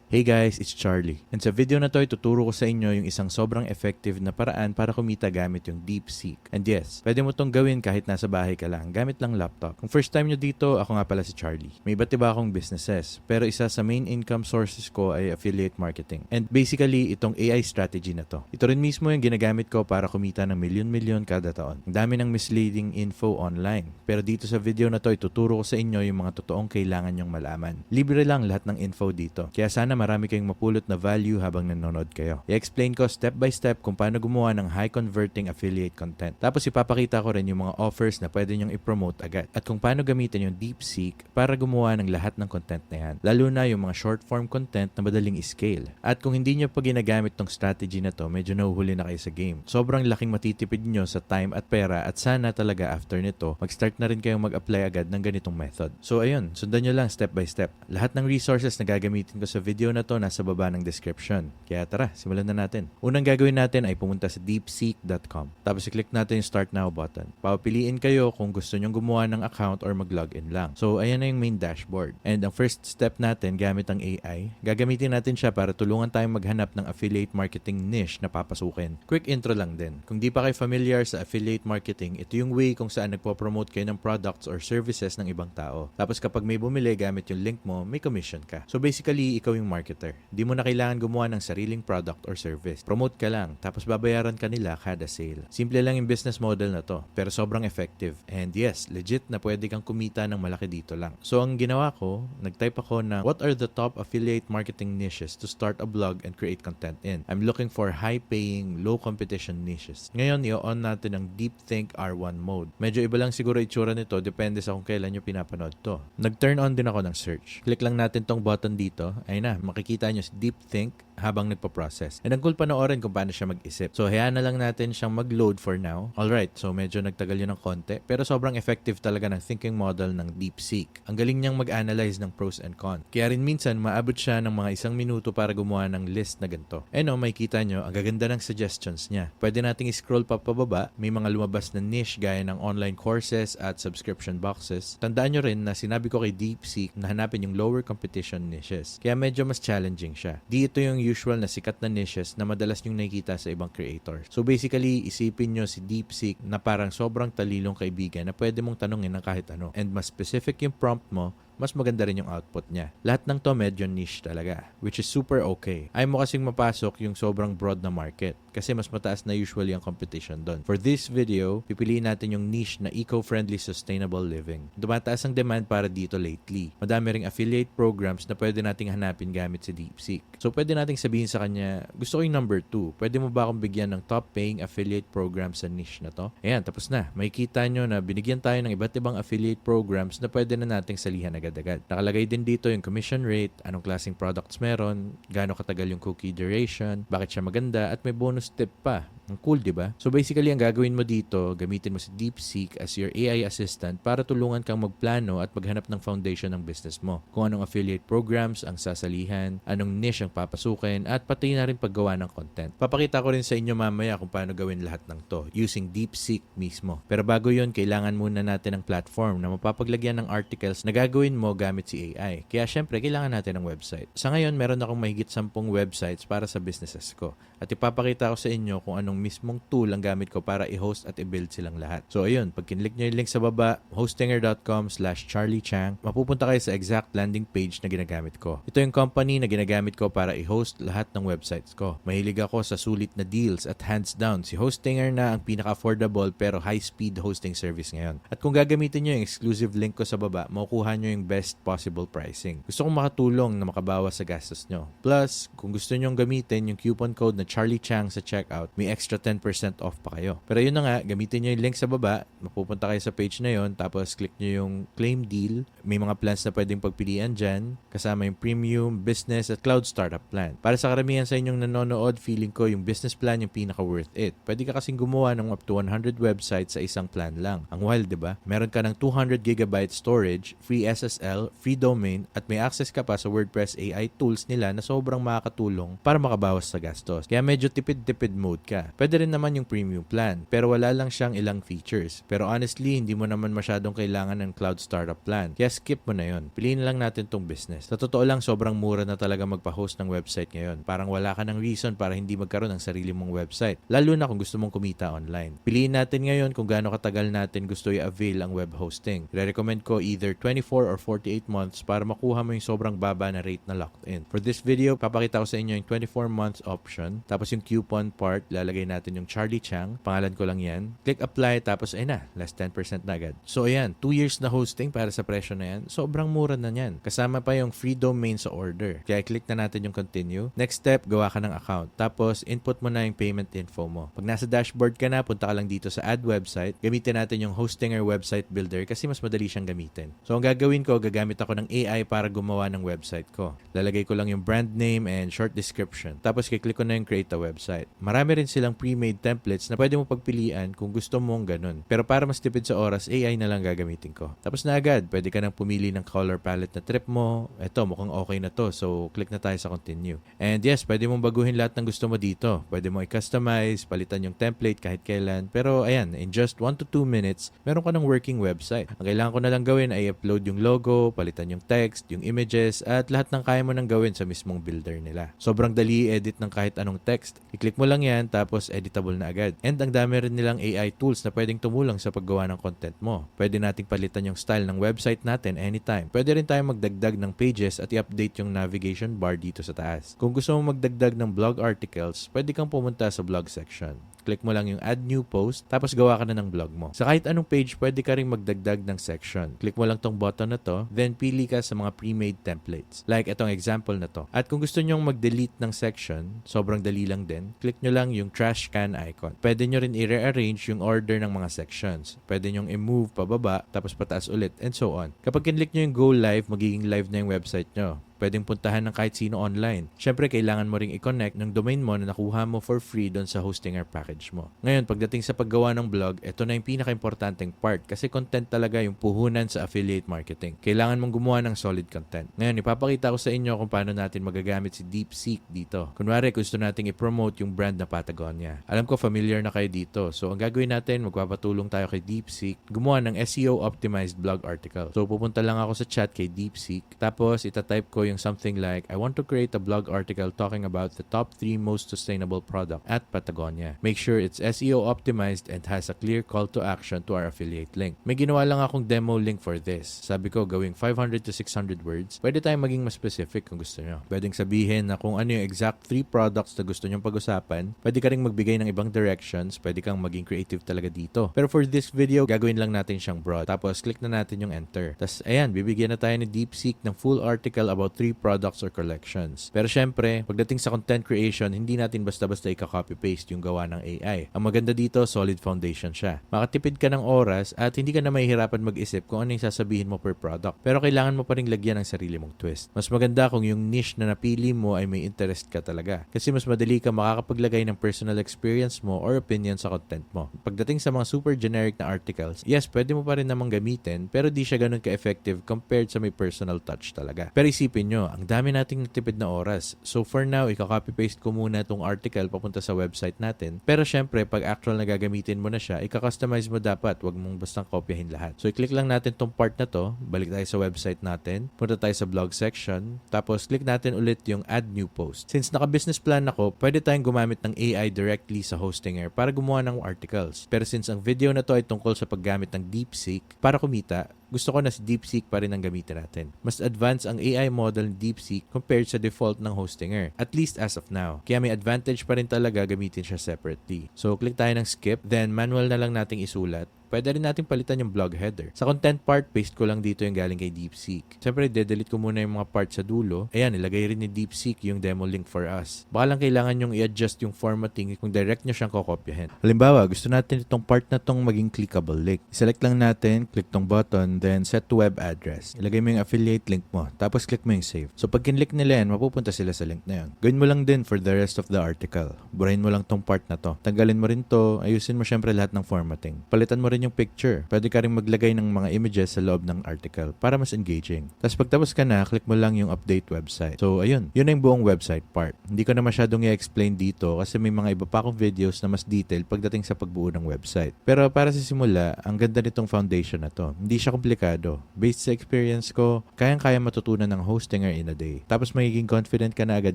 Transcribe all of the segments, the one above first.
Hey guys, it's Charlie. And sa video na to, ituturo ko sa inyo yung isang sobrang effective na paraan para kumita gamit yung DeepSeek. And yes, pwede mo tong gawin kahit nasa bahay ka lang, gamit lang laptop. Kung first time nyo dito, ako nga pala si Charlie. May iba't iba akong businesses, pero isa sa main income sources ko ay affiliate marketing. And basically, itong AI strategy na to. Ito rin mismo yung ginagamit ko para kumita ng milyon-milyon kada taon. Ang dami ng misleading info online. Pero dito sa video na to, ituturo ko sa inyo yung mga totoong kailangan nyong malaman. Libre lang lahat ng info dito. Kaya sana marami kayong mapulot na value habang nanonood kayo. I-explain ko step by step kung paano gumawa ng high converting affiliate content. Tapos ipapakita ko rin yung mga offers na pwede nyong i-promote agad. At kung paano gamitin yung DeepSeek para gumawa ng lahat ng content na yan. Lalo na yung mga short form content na madaling i-scale. At kung hindi nyo pa ginagamit tong strategy na to, medyo nahuhuli na kayo sa game. Sobrang laking matitipid nyo sa time at pera at sana talaga after nito, mag-start na rin kayong mag-apply agad ng ganitong method. So ayun, sundan nyo lang step by step. Lahat ng resources na gagamitin ko sa video na to nasa baba ng description. Kaya tara, simulan na natin. Unang gagawin natin ay pumunta sa deepseek.com. Tapos i-click natin yung Start Now button. Papiliin kayo kung gusto nyong gumawa ng account or mag-login lang. So ayan na yung main dashboard. And ang first step natin gamit ang AI, gagamitin natin siya para tulungan tayong maghanap ng affiliate marketing niche na papasukin. Quick intro lang din. Kung di pa kayo familiar sa affiliate marketing, ito yung way kung saan nagpo-promote kayo ng products or services ng ibang tao. Tapos kapag may bumili gamit yung link mo, may commission ka. So basically, ikaw yung marketer. Di mo na kailangan gumawa ng sariling product or service. Promote ka lang, tapos babayaran ka nila kada sale. Simple lang yung business model na to, pero sobrang effective. And yes, legit na pwede kang kumita ng malaki dito lang. So ang ginawa ko, nag-type ako na what are the top affiliate marketing niches to start a blog and create content in. I'm looking for high-paying, low-competition niches. Ngayon, i-on natin ang DeepThink R1 mode. Medyo iba lang siguro itsura nito, depende sa kung kailan nyo pinapanood to. Nag-turn on din ako ng search. Click lang natin tong button dito. Ayun na, makikita nyo si DeepThink habang nagpo-process. And ang cool panoorin kung paano siya mag-isip. So, hayaan na lang natin siyang mag-load for now. Alright, so medyo nagtagal yun ng konti. Pero sobrang effective talaga ng thinking model ng DeepSeek. Ang galing niyang mag-analyze ng pros and cons. Kaya rin minsan, maabot siya ng mga 1 minuto para gumawa ng list na ganito. May kita nyo, ang gaganda ng suggestions niya. Pwede nating i-scroll pa pababa. May mga lumabas na niche gaya ng online courses at subscription boxes. Tandaan nyo rin na sinabi ko kay DeepSeek na hanapin yung lower competition niches. Kaya medyo mas challenging siya. Dito yung usual na sikat na niches na madalas nyong nakikita sa ibang creators. So basically, isipin nyo si DeepSeek na parang sobrang talilong kaibigan na pwede mong tanungin ng kahit ano. And mas specific yung prompt mo, mas maganda rin yung output niya. Lahat ng to medyo niche talaga, which is super okay. Ayaw mo kasing mapasok yung sobrang broad na market kasi mas mataas na usually ang competition doon. For this video, pipiliin natin yung niche na eco-friendly sustainable living. Dumataas ang demand para dito lately. Madami ring affiliate programs na pwede nating hanapin gamit si DeepSeek. So pwede nating sabihin sa kanya, gusto ko yung number 2. Pwede mo ba akong bigyan ng top paying affiliate program sa niche na to? Ayan, tapos na. Makikita nyo na binigyan tayo ng iba't ibang affiliate programs na pwede na nating salihan agad-agad. Nakalagay din dito yung commission rate, anong klaseng products meron, gaano katagal yung cookie duration, bakit siya maganda, at may bonus tip pa. Ang cool, di ba? So basically, ang gagawin mo dito, gamitin mo si DeepSeek as your AI assistant para tulungan kang magplano at maghanap ng foundation ng business mo. Kung anong affiliate programs ang sasalihan, anong niche ang papasukin, at pati na rin paggawa ng content. Papakita ko rin sa inyo mamaya kung paano gawin lahat ng to using DeepSeek mismo. Pero bago yun, kailangan muna natin ng platform na mapapaglagyan ng articles na gagawin mo gamit si AI. Kaya syempre, kailangan natin ng website. Sa ngayon, meron akong mahigit 10 websites para sa businesses ko. At ipapakita ko sa inyo kung anong mismong tool ang gamit ko para i-host at i-build silang lahat. So ayun, pag kinlik nyo yung link sa baba, hostinger.com/charliechang, mapupunta kayo sa exact landing page na ginagamit ko. Ito yung company na ginagamit ko para i-host lahat ng websites ko. Mahilig ako sa sulit na deals at hands down, si Hostinger na ang pinaka-affordable pero high-speed hosting service ngayon. At kung gagamitin nyo yung exclusive link ko sa baba, makukuha nyo yung best possible pricing. Gusto kong makatulong na makabawas sa gastos nyo. Plus, kung gusto nyong gamitin yung coupon code na Charlie Chang sa checkout, may extra 10% off pa kayo. Pero yun na nga, gamitin nyo yung link sa baba, mapupunta kayo sa page na yun, tapos click nyo yung claim deal. May mga plans na pwedeng pagpilian dyan, kasama yung premium, business, at cloud startup plan. Para sa karamihan sa inyong nanonood, feeling ko yung business plan yung pinaka worth it. Pwede ka kasing gumawa ng up to 100 websites sa isang plan lang. Ang wild, diba? Meron ka ng 200 GB storage, free SSL, free domain, at may access ka pa sa WordPress AI tools nila na sobrang makakatulong para makabawas sa gastos. Kaya medyo tipid-tipid mode ka. Pwede rin naman yung premium plan, pero wala lang siyang ilang features. Pero honestly, hindi mo naman masyadong kailangan ng cloud startup plan. Kaya skip mo na yon. Piliin lang natin tong business. Sa totoo lang, sobrang mura na talaga magpa-host ng website ngayon. Parang wala ka ng reason para hindi magkaroon ng sarili mong website. Lalo na kung gusto mong kumita online. Piliin natin ngayon kung gaano katagal natin gusto i-avail ang web hosting. Re-recommend ko either 24 or 48 months para makuha mo yung sobrang baba na rate na locked in. For this video, papakita ko sa inyo yung 24 months option. Tapos yung coupon part, lalagay natin yung Charlie Chang. Pangalan ko lang yan. Click apply, tapos ay na, last 10% na agad. So ayan, 2 years na hosting para sa presyo na yan. Sobrang mura na yan. Kasama pa yung free domain sa order. Kaya click na natin yung continue. Next step, gawa ka ng account. Tapos input mo na yung payment info mo. Pag nasa dashboard ka na, punta ka lang dito sa add website. Gamitin natin yung Hostinger website builder kasi mas madali siyang gamitin. So ang gagawin ko, gagamit ako ng AI para gumawa ng website ko. Lalagay ko lang yung brand name and short description. Tapos kiklik ko na yung create a website. Marami rin silang pre-made templates na pwede mo pagpilian kung gusto mong ganun. Pero para mas tipid sa oras, AI na lang gagamitin ko. Tapos na agad, pwede ka nang pumili ng color palette na trip mo. Eto, mukhang okay na to. So click na tayo sa continue. And yes, pwede mong baguhin lahat ng gusto mo dito. Pwede mo i-customize, palitan yung template kahit kailan. Pero ayan, in just 1 to 2 minutes, meron ka ng working website. Ang kailangan ko na lang gawin ay upload yung logo, palitan yung text, yung images, at lahat ng kaya mo nang gawin sa mismong builder nila. Sobrang dali edit ng kahit anong text. I-click mo lang yan, tapos editable na agad. And ang dami rin nilang AI tools na pwedeng tumulong sa paggawa ng content mo. Pwede nating palitan yung style ng website natin anytime. Pwede rin tayong magdagdag ng pages at i-update yung navigation bar dito sa taas. Kung gusto mo magdagdag ng blog articles, pwede kang pumunta sa blog section. Click mo lang yung add new post, tapos gawa ka na ng blog mo. Sa kahit anong page, pwede ka rin magdagdag ng section. Click mo lang tong button na to, then pili ka sa mga pre-made templates. Like itong example na to. At kung gusto nyong mag-delete ng section, sobrang dali lang din, click nyo lang yung trash can icon. Pwede nyo rin i-rearrange yung order ng mga sections. Pwede nyong i-move pababa, tapos pataas ulit, and so on. Kapag kinlik nyo yung go live, magiging live na yung website nyo. Pwedeng puntahan ng kahit sino online. Siyempre, kailangan mo ring i-connect ng domain mo na nakuha mo for free doon sa Hostinger package mo. Ngayon, pagdating sa paggawa ng blog, ito na yung pinaka-importanting part kasi content talaga yung puhunan sa affiliate marketing. Kailangan mong gumawa ng solid content. Ngayon, ipapakita ko sa inyo kung paano natin magagamit si DeepSeek dito. Kunwari, gusto nating i-promote yung brand na Patagonia. Alam ko, familiar na kayo dito. So, ang gagawin natin, magpapatulong tayo kay DeepSeek, gumawa ng SEO-optimized blog article. So, pupunta lang ako sa chat kay DeepSeek, tapos itatype ko yung something like, I want to create a blog article talking about the top 3 most sustainable product at Patagonia. Make sure it's SEO optimized and has a clear call to action to our affiliate link. May ginawa lang akong demo link for this. Sabi ko, gawing 500 to 600 words. Pwede tayong maging mas specific kung gusto nyo. Pwedeng sabihin na kung ano yung exact 3 products na gusto nyong pag-usapan. Pwede ka rin magbigay ng ibang directions. Pwede kang maging creative talaga dito. Pero for this video, gagawin lang natin siyang broad. Tapos, click na natin yung enter. Tapos, ayan, bibigyan na tayo ni DeepSeek ng full article about 3 products or collections. Pero syempre, pagdating sa content creation, hindi natin basta-basta i-copy-paste yung gawa ng AI. Ang maganda dito, solid foundation siya. Makatipid ka ng oras at hindi ka na mahihirapan mag-isip kung ano yung sasabihin mo per product. Pero kailangan mo pa rin lagyan ng sarili mong twist. Mas maganda kung yung niche na napili mo ay may interest ka talaga. Kasi mas madali ka makakapaglagay ng personal experience mo or opinion sa content mo. Pagdating sa mga super generic na articles, yes, pwede mo pa rin namang gamitin, pero di siya ganun ka-effective compared sa may personal touch talaga. Pero isipin nyo, ang dami nating natipid na oras. So for now, ika-copy-paste ko muna itong article papunta sa website natin. Pero syempre, pag actual na gagamitin mo na siya, ika-customize mo dapat. Huwag mong bastang kopyahin lahat. So i-click lang natin tong part na to. Balik tayo sa website natin. Punta tayo sa blog section. Tapos click natin ulit yung add new post. Since naka-business plan ako, pwede tayong gumamit ng AI directly sa Hostinger para gumawa ng articles. Pero since ang video na to ay tungkol sa paggamit ng DeepSeek para kumita, gusto ko na si DeepSeek pa rin ang gamitin natin. Mas advanced ang AI model ng DeepSeek compared sa default ng Hostinger. At least as of now. Kaya may advantage pa rin talaga gamitin siya separately. So, click tayo ng skip. Then, manual na lang nating isulat. Pwede rin natin palitan yung blog header. Sa content part, paste ko lang dito yung galing kay DeepSeek. Siyempre, de-delete ko muna yung mga parts sa dulo. Ayan, ilagay rin ni DeepSeek yung demo link for us. Baka lang kailangan yung i-adjust yung formatting kung direct nyo siyang kokopyahin. Halimbawa, gusto natin itong part na tong maging clickable link. Select lang natin, click tong button, then set to web address. Ilagay mo yung affiliate link mo, tapos click mo yung save. So pag kinlik nila yan, mapupunta sila sa link na yun. Gawin mo lang din for the rest of the article. Burahin mo lang tong part na to. Tanggalin mo rin to, ayusin mo syempre lahat ng formatting. Palitan mo rin rin yung picture. Pwede ka rin maglagay ng mga images sa loob ng article para mas engaging. Tapos pagtapos ka na, click mo lang yung update website. So ayun, yun na yung buong website part. Hindi ko na masyadong i-explain dito kasi may mga iba pa akong videos na mas detail pagdating sa pagbuo ng website. Pero para sa simula, ang ganda nitong foundation na to. Hindi siya komplikado. Based sa experience ko, kayang-kaya matutunan ng Hostinger in a day. Tapos magiging confident ka na agad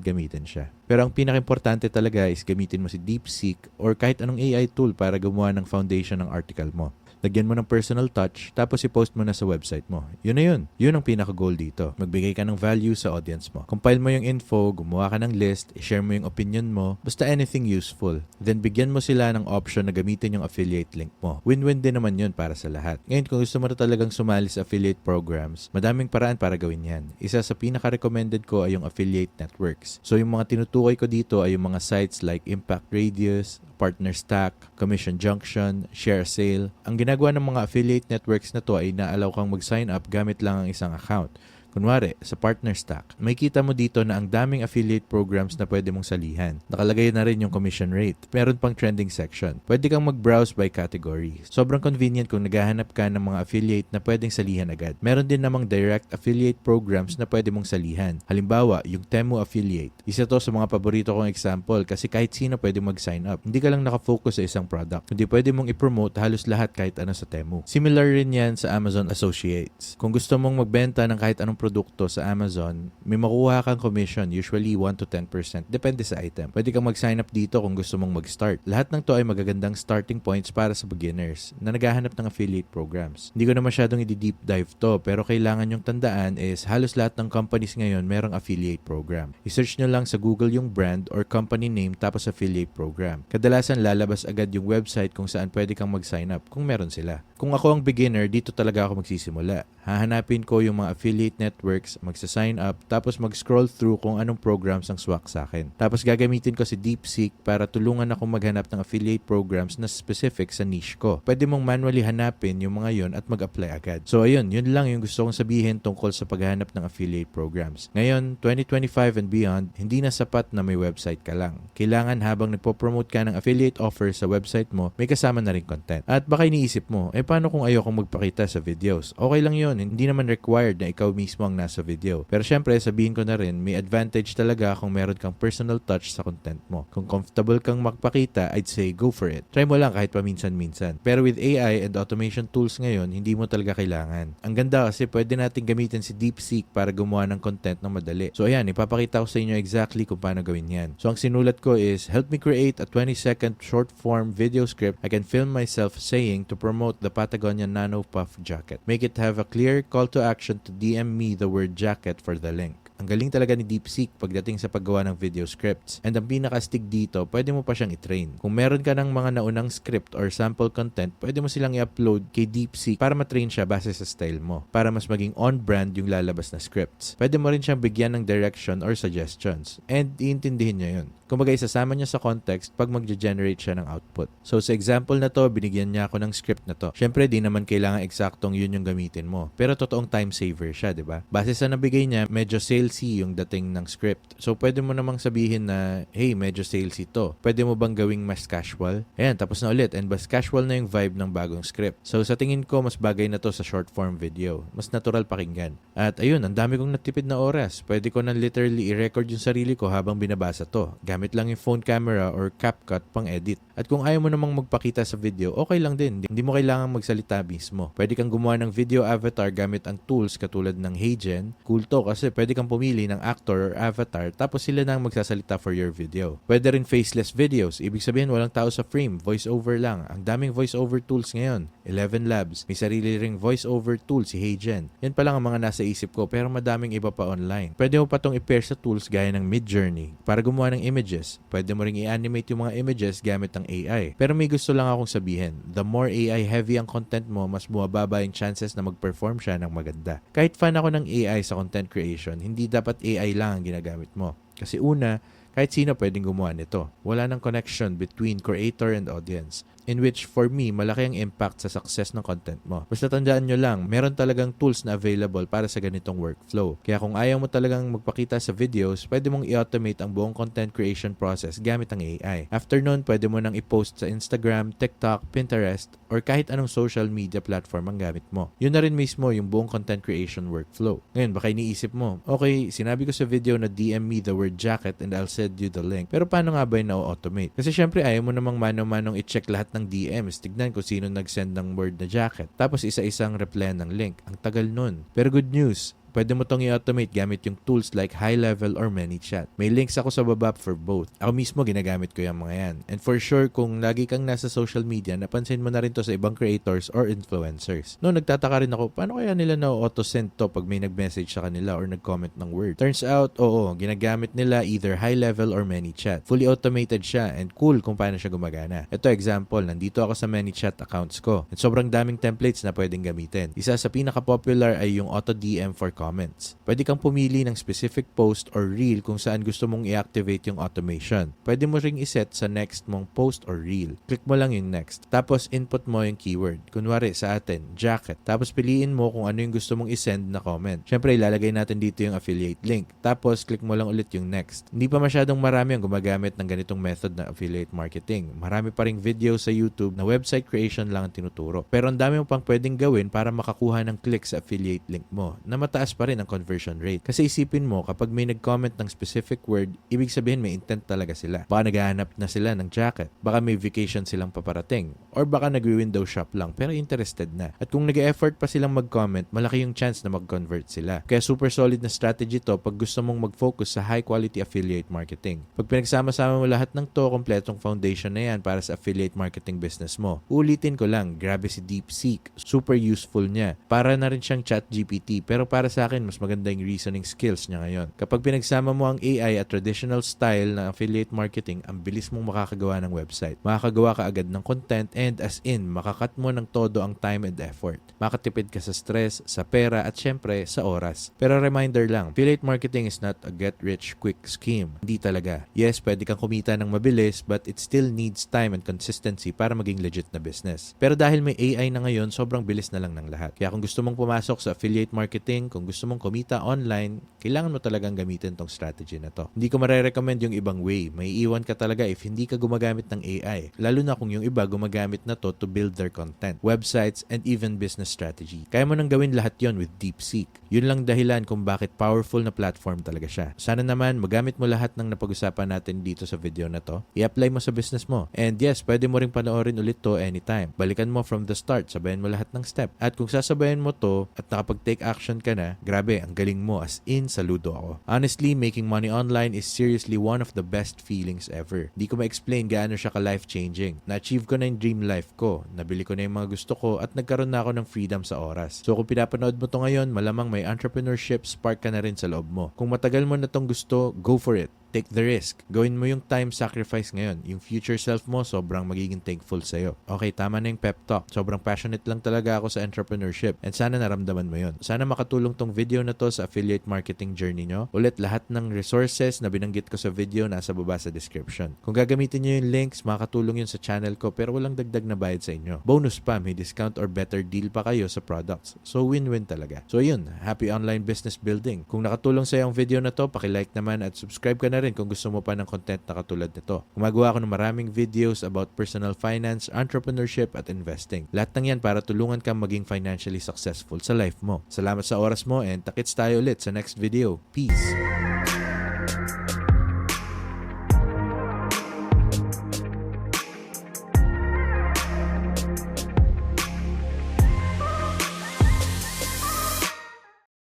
gamitin siya. Pero ang pinaka-importante talaga is gamitin mo si DeepSeek or kahit anong AI tool para gumawa ng foundation ng article mo. Lagyan mo ng personal touch, tapos i-post mo na sa website mo. Yun na yun. Yun ang pinaka-goal dito. Magbigay ka ng value sa audience mo. Compile mo yung info, gumawa ka ng list, i-share mo yung opinion mo, basta anything useful. Then bigyan mo sila ng option na gamitin yung affiliate link mo. Win-win din naman yun para sa lahat. Ngayon, kung gusto mo na talagang sumali sa affiliate programs, madaming paraan para gawin yan. Isa sa pinaka-recommended ko ay yung affiliate networks. So yung mga tinutukoy ko dito ay yung mga sites like Impact Radius, Partner Stack, Commission Junction, Share Sale. Ang ginagawa ng mga affiliate networks na to ay naalaw kang mag-sign up gamit lang ang isang account. Kunwari, sa Partner Stack, may kita mo dito na ang daming affiliate programs na pwede mong salihan. Nakalagay na rin yung commission rate. Meron pang trending section. Pwede kang mag-browse by category. Sobrang convenient kung naghahanap ka ng mga affiliate na pwedeng salihan agad. Meron din namang direct affiliate programs na pwede mong salihan. Halimbawa, yung Temu affiliate. Isa to sa mga paborito kong example kasi kahit sino pwede mag-sign up. Hindi ka lang nakafocus sa isang product. Hindi pwede mong i-promote halos lahat kahit ano sa Temu. Similar rin yan sa Amazon Associates. Kung gusto mong magbenta ng kahit anong produkto sa Amazon, may makuha kang commission, usually 1 to 10%. Depende sa item. Pwede kang mag-sign up dito kung gusto mong mag-start. Lahat ng to ay magagandang starting points para sa beginners na naghahanap ng affiliate programs. Hindi ko na masyadong i-deep dive to, pero kailangan yung tandaan is halos lahat ng companies ngayon merong affiliate program. I-search nyo lang sa Google yung brand or company name tapos affiliate program. Kadalasan lalabas agad yung website kung saan pwede kang mag-sign up kung meron sila. Kung ako ang beginner, dito talaga ako magsisimula. Hahanapin ko yung mga affiliate networks, magsa-sign up, tapos mag-scroll through kung anong programs ang swak sa akin. Tapos gagamitin ko si DeepSeek para tulungan akong maghanap ng affiliate programs na specific sa niche ko. Pwede mong manually hanapin yung mga yon at mag-apply agad. So ayun, yun lang yung gusto kong sabihin tungkol sa paghahanap ng affiliate programs. Ngayon, 2025 and beyond, hindi na sapat na may website ka lang. Kailangan habang nagpo-promote ka ng affiliate offer sa website mo, may kasama na rin content. At baka iniisip mo, paano kung ayokong magpakita sa videos? Okay lang yun, hindi naman required na ikaw mismo ang nasa video. Pero syempre, sabihin ko na rin, may advantage talaga kung meron kang personal touch sa content mo. Kung comfortable kang magpakita, I'd say go for it. Try mo lang kahit paminsan-minsan. Pero with AI and automation tools ngayon, hindi mo talaga kailangan. Ang ganda kasi pwede natin gamitin si DeepSeek para gumawa ng content ng madali. So ayan, ipapakita ko sa inyo exactly kung paano gawin yan. So ang sinulat ko is, help me create a 20-second short form video script I can film myself saying to promote the Patagonia Nano Puff jacket. Make it have a clear call to action to DM me the word jacket for the link. Ang galing talaga ni DeepSeek pagdating sa paggawa ng video scripts. And ang pinaka-stick dito, pwede mo pa siyang i-train. Kung meron ka ng mga naunang script or sample content, pwede mo silang i-upload kay DeepSeek para matrain siya base sa style mo. Para mas maging on-brand yung lalabas na scripts. Pwede mo rin siyang bigyan ng direction or suggestions. And iintindihin niya yun. Kumbaga, isasama niya sa context pag mag-generate siya ng output. So, sa example na to, binigyan niya ako ng script na to. Syempre, di naman kailangan eksaktong yun yung gamitin mo. Pero totoong time saver siya, di ba? Base sa nabigay niya, medyo salesy yung dating ng script. So, pwede mo namang sabihin na, hey, medyo salesy to. Pwede mo bang gawing mas casual? Ayan, tapos na ulit. And mas casual na yung vibe ng bagong script. So, sa tingin ko, mas bagay na to sa short form video. Mas natural pakinggan. At ayun, ang dami kong natipid na oras. Pwede ko na literally i-record yung sarili ko habang binabasa to. Gamit lang yung phone camera or CapCut pang edit. At kung ayaw mo namang magpakita sa video, okay lang din. Hindi mo kailangang magsalita mismo. Pwede kang gumawa ng video avatar gamit ang tools katulad ng HeyGen. Cool to kasi pwede kang pumili ng actor or avatar tapos sila na ang magsasalita for your video. Pwede rin faceless videos. Ibig sabihin walang tao sa frame. Voice over lang. Ang daming voice over tools ngayon. 11 Labs. May sarili ring voice over tool si HeyGen. Yan pa lang ang mga nasa isip ko pero madaming iba pa online. Pwede mo pa tong i-pair sa tools gaya ng Midjourney para gumawa ng images. Pwede mo ring i-animate yung mga images gamit ng AI. Pero may gusto lang akong sabihin. The more AI heavy ang content mo, mas bumababa yung chances na mag-perform siya ng maganda. Kahit fan ako ng AI sa content creation, hindi dapat AI lang ang ginagamit mo. Kasi una, kahit sino pwedeng gumawa nito. Wala nang connection between creator and audience. In which, for me, malaki ang impact sa success ng content mo. Basta tandaan nyo lang, meron talagang tools na available para sa ganitong workflow. Kaya kung ayaw mo talagang magpakita sa videos, pwede mong i-automate ang buong content creation process gamit ang AI. After nun, pwede mo nang i-post sa Instagram, TikTok, Pinterest, or kahit anong social media platform ang gamit mo. Yun na rin mismo yung buong content creation workflow. Ngayon, baka iniisip mo, okay, sinabi ko sa video na DM me the word jacket and I'll send you the link. Pero paano nga ba yung na-automate? Kasi syempre, ayaw mo namang mano-manong i-check lahat ng DMs, tignan kung sino nag-send ng word na jacket. Tapos isa-isang reply ng link. Ang tagal nun. Pero good news, pwede mo itong i-automate gamit yung tools like High Level or ManyChat. May links ako sa baba for both. Ako mismo ginagamit ko yung mga yan. And for sure, kung lagi kang nasa social media, napansin mo na rin to sa ibang creators or influencers. No, nagtataka rin ako, paano kaya nila na-auto-send to pag may nag-message sa kanila or nag-comment ng word? Turns out, oo, ginagamit nila either High Level or ManyChat. Fully automated siya and cool kung paano siya gumagana. Ito example, nandito ako sa ManyChat accounts ko. At sobrang daming templates na pwedeng gamitin. Isa sa pinaka-popular ay yung auto-DM for comments. Pwede kang pumili ng specific post or reel kung saan gusto mong i-activate yung automation. Pwede mo ring iset sa next mong post or reel. Click mo lang yung next. Tapos input mo yung keyword. Kunwari sa atin, jacket. Tapos piliin mo kung ano yung gusto mong isend na comment. Syempre, ilalagay natin dito yung affiliate link. Tapos click mo lang ulit yung next. Hindi pa masyadong marami ang gumagamit ng ganitong method na affiliate marketing. Marami pa ring video sa YouTube na website creation lang ang tinuturo. Pero ang dami mo pang pwedeng gawin para makakuha ng click sa affiliate link mo na mataas pa rin ang conversion rate. Kasi isipin mo, kapag may nag-comment ng specific word, ibig sabihin may intent talaga sila. Baka naghahanap na sila ng jacket. Baka may vacation silang paparating. Or baka nag-window shop lang pero interested na. At kung nag-effort pa silang mag-comment, malaki yung chance na mag-convert sila. Kaya super solid na strategy to pag gusto mong mag-focus sa high-quality affiliate marketing. Pag pinagsama-sama mo lahat ng to, kompletong foundation na yan para sa affiliate marketing business mo. Ulitin ko lang, grabe si DeepSeek. Super useful niya. Para na rin siyang ChatGPT pero para sa akin, mas maganda yung reasoning skills niya ngayon. Kapag pinagsama mo ang AI at traditional style ng affiliate marketing, ang bilis mong makakagawa ng website. Makakagawa ka agad ng content and as in, makakat mo ng todo ang time and effort. Makatipid ka sa stress, sa pera at syempre sa oras. Pero reminder lang, affiliate marketing is not a get-rich-quick scheme. Hindi talaga. Yes, pwede kang kumita ng mabilis but it still needs time and consistency para maging legit na business. Pero dahil may AI na ngayon, sobrang bilis na lang ng lahat. Kaya kung gusto mong pumasok sa affiliate marketing, kung gusto mong kumita online, kailangan mo talagang gamitin tong strategy na to. Hindi ko marerecommend yung ibang way. May iwan ka talaga if hindi ka gumagamit ng AI. Lalo na kung yung iba gumagamit na to build their content, websites, and even business strategy. Kaya mo nang gawin lahat yon with DeepSeek. Yun lang dahilan kung bakit powerful na platform talaga siya. Sana naman magamit mo lahat ng napag-usapan natin dito sa video na to. I-apply mo sa business mo. And yes, pwede mo ring panoorin ulit to anytime. Balikan mo from the start. Sabayan mo lahat ng step. At kung sasabayan mo to at nakapag-take action ka na, grabe, ang galing mo, as in saludo ako. Honestly, making money online is seriously one of the best feelings ever. Di ko ma-explain gaano siya ka-life-changing. Na-achieve ko na yung dream life ko, nabili ko na yung mga gusto ko, at nagkaroon na ako ng freedom sa oras. So kung pinapanood mo to ngayon, malamang may entrepreneurship spark ka na rin sa loob mo. Kung matagal mo na tong gusto, go for it. Take the risk. Gawin mo yung time sacrifice ngayon. Yung future self mo, sobrang magiging thankful sa'yo. Okay, tama na yung pep talk. Sobrang passionate lang talaga ako sa entrepreneurship and sana naramdaman mo yun. Sana makatulong tong video na to sa affiliate marketing journey nyo. Ulit, lahat ng resources na binanggit ko sa video nasa baba sa description. Kung gagamitin nyo yung links, makakatulong yun sa channel ko pero walang dagdag na bayad sa inyo. Bonus pa, may discount or better deal pa kayo sa products. So win-win talaga. So yun, happy online business building. Kung nakatulong sa'yo ang video na to, paki-like naman at subscribe ka na rin kung gusto mo pa ng content na katulad nito. Gumagawa ako ng maraming videos about personal finance, entrepreneurship at investing. Lahat ng yan para tulungan kang maging financially successful sa life mo. Salamat sa oras mo and takits tayo ulit sa next video. Peace!